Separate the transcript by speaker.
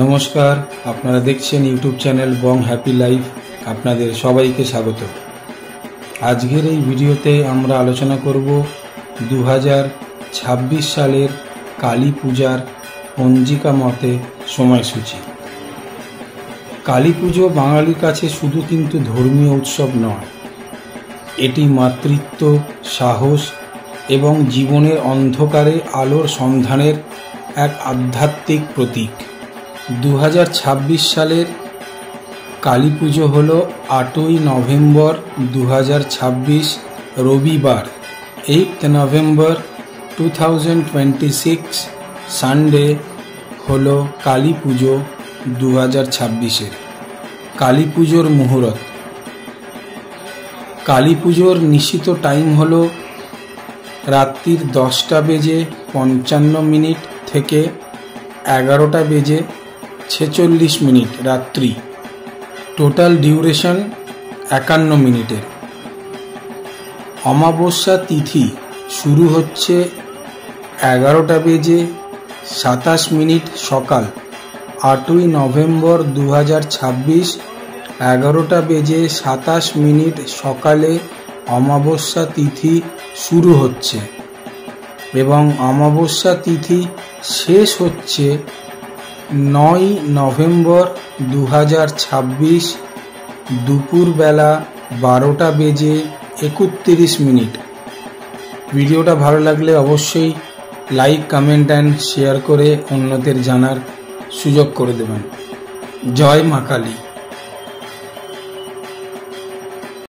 Speaker 1: নমস্কার, আপনারা দেখছেন ইউটিউব চ্যানেল বং হ্যাপি লাইফ। আপনাদের সবাইকে স্বাগত। আজকের এই ভিডিওতে আমরা আলোচনা করব 2026 সালের কালী পূজার পঞ্জিকা মতে সময়সূচি। কালী পুজো বাঙালির কাছে শুধু কিন্তু ধর্মীয় উৎসব নয়, এটি মাতৃত্ব, সাহস এবং জীবনের অন্ধকারে আলোর সন্ধানের এক আধ্যাত্মিক প্রতীক। 2026 সালের কালী পুজো হল 8ই নভেম্বর 2026 রবিবার, 8 নভেম্বর 2026 সানডে হল কালী পুজো 2026-এর। কালী পুজোর মুহূর্ত। কালী পুজোর নিশ্চিত টাইম হল রাত্রির 10:55 থেকে 11:46 রাত্রি। টোটাল ডিউরেশন 51 মিনিটের। অমাবস্যা তিথি শুরু হচ্ছে 11:27 সকাল। 8ই নভেম্বর 2026 11:27 সকালে অমাবস্যা তিথি শুরু হচ্ছে এবং অমাবস্যা তিথি শেষ হচ্ছে 9 নভেম্বর 2026 দুপুরবেলা 12:31। ভিডিওটা ভালো লাগলে অবশ্যই লাইক, কমেন্ট অ্যান্ড শেয়ার করে অন্যদের জানার সুযোগ করে দেবেন। জয় মা কালী।